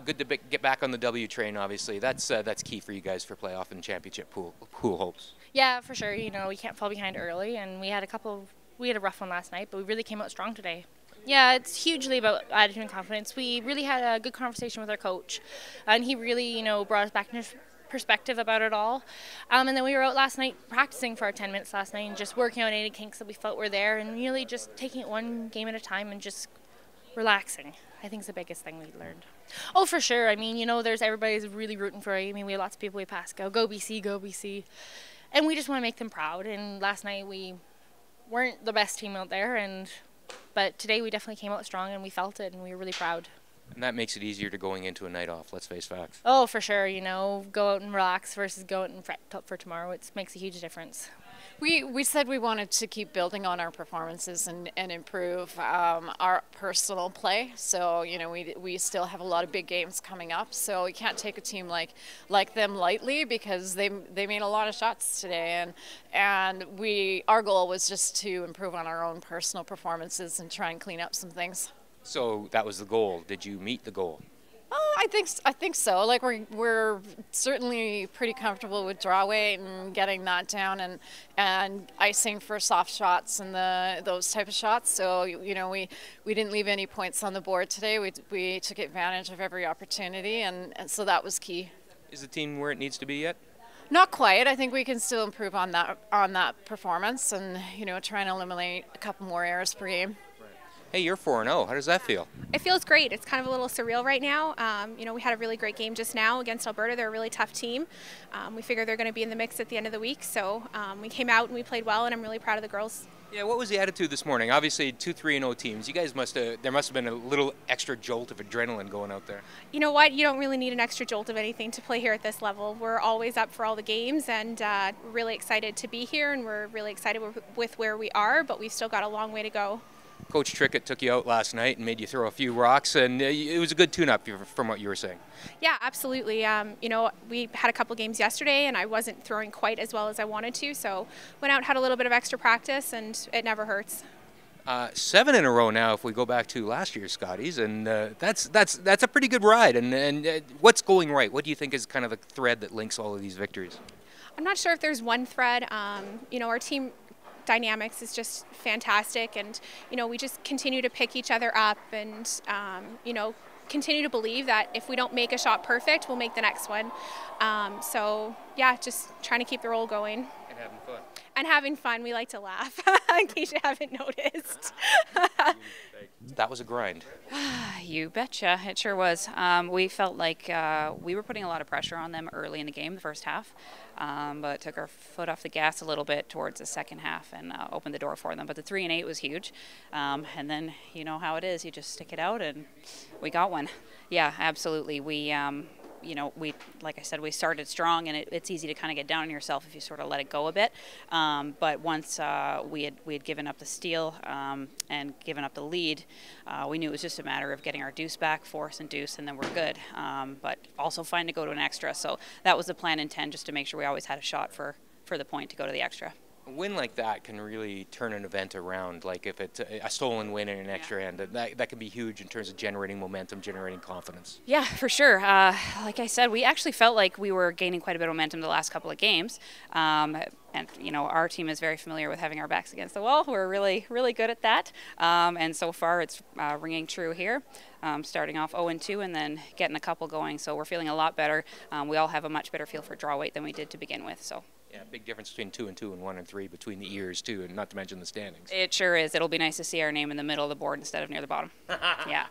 Good to get back on the W train, obviously. That's key for you guys for playoff and championship pool hopes. Yeah, for sure. You know, we can't fall behind early, and we had a rough one last night, but we really came out strong today. Yeah, it's hugely about attitude and confidence. We really had a good conversation with our coach, and he really, brought us back into perspective about it all. And then we were out last night practicing for our 10 minutes last night and just working out any kinks that we felt were there, and really just taking it one game at a time and just relaxing. I think is the biggest thing we learned. Oh, for sure. I mean, everybody's really rooting for it. I mean, we have lots of people we pass go BC, go BC. And we just want to make them proud. And last night we weren't the best team out there, but today we definitely came out strong and we felt it and we were really proud. And that makes it easier to going into a night off, let's face facts. Oh, for sure. Go out and relax versus go out and fret for tomorrow. It makes a huge difference. We said we wanted to keep building on our performances and improve our personal play. So, we still have a lot of big games coming up. So we can't take a team like them lightly because they made a lot of shots today. And our goal was just to improve on our own personal performances and try and clean up some things. So that was the goal. Did you meet the goal? Oh, I think so. Like we're certainly pretty comfortable with draw weight and getting that down and icing for soft shots and those type of shots. So we didn't leave any points on the board today. We took advantage of every opportunity and so that was key. Is the team where it needs to be yet? Not quite. I think we can still improve on that performance and try and eliminate a couple more errors per game. Hey, you're 4-0. How does that feel? It feels great. It's kind of a little surreal right now. We had a really great game just now against Alberta. They're a really tough team. We figure they're going to be in the mix at the end of the week. So we came out and we played well, and I'm really proud of the girls. Yeah, what was the attitude this morning? Obviously, 2 3-0 teams. You guys there must have been a little extra jolt of adrenaline going out there. You know what? You don't really need an extra jolt of anything to play here at this level. We're always up for all the games, and we're really excited to be here, and we're really excited with where we are, but we've still got a long way to go. Coach Trickett took you out last night and made you throw a few rocks, and it was a good tune-up from what you were saying. Yeah, absolutely. We had a couple games yesterday, and I wasn't throwing quite as well as I wanted to, so went out, had a little bit of extra practice, and it never hurts. 7 in a row now if we go back to last year's Scotties, and that's a pretty good ride. And what's going right? What do you think is kind of the thread that links all of these victories? I'm not sure if there's one thread. Our team dynamics is just fantastic, and we just continue to pick each other up and continue to believe that if we don't make a shot perfect, we'll make the next one. So yeah, just trying to keep the roll going and having fun. And having fun. We like to laugh in case you haven't noticed. That was a grind. You betcha, it sure was. We felt like we were putting a lot of pressure on them early in the game, the first half, but took our foot off the gas a little bit towards the second half and opened the door for them. But the 3 and 8 was huge, and then you know how it is. You just stick it out, and we got one. Yeah, absolutely. We like I said, we started strong, and it's easy to kind of get down on yourself if you sort of let it go a bit. But once we had given up the steal and given up the lead, we knew it was just a matter of getting our deuce back, force and deuce, and then we're good. But also fine to go to an extra. So that was the plan in 10, just to make sure we always had a shot for the point to go to the extra. A win like that can really turn an event around. Like if it's a stolen win in an extra end, that can be huge in terms of generating momentum, generating confidence. Yeah, for sure. Like I said, we actually felt like we were gaining quite a bit of momentum the last couple of games. And our team is very familiar with having our backs against the wall. We're really, really good at that. And so far it's ringing true here. Starting off 0-2 and then getting a couple going. So we're feeling a lot better. We all have a much better feel for draw weight than we did to begin with. So. Yeah, big difference between 2-2 and 1-3 between the ears too, and not to mention the standings. It sure is. It'll be nice to see our name in the middle of the board instead of near the bottom. Yeah.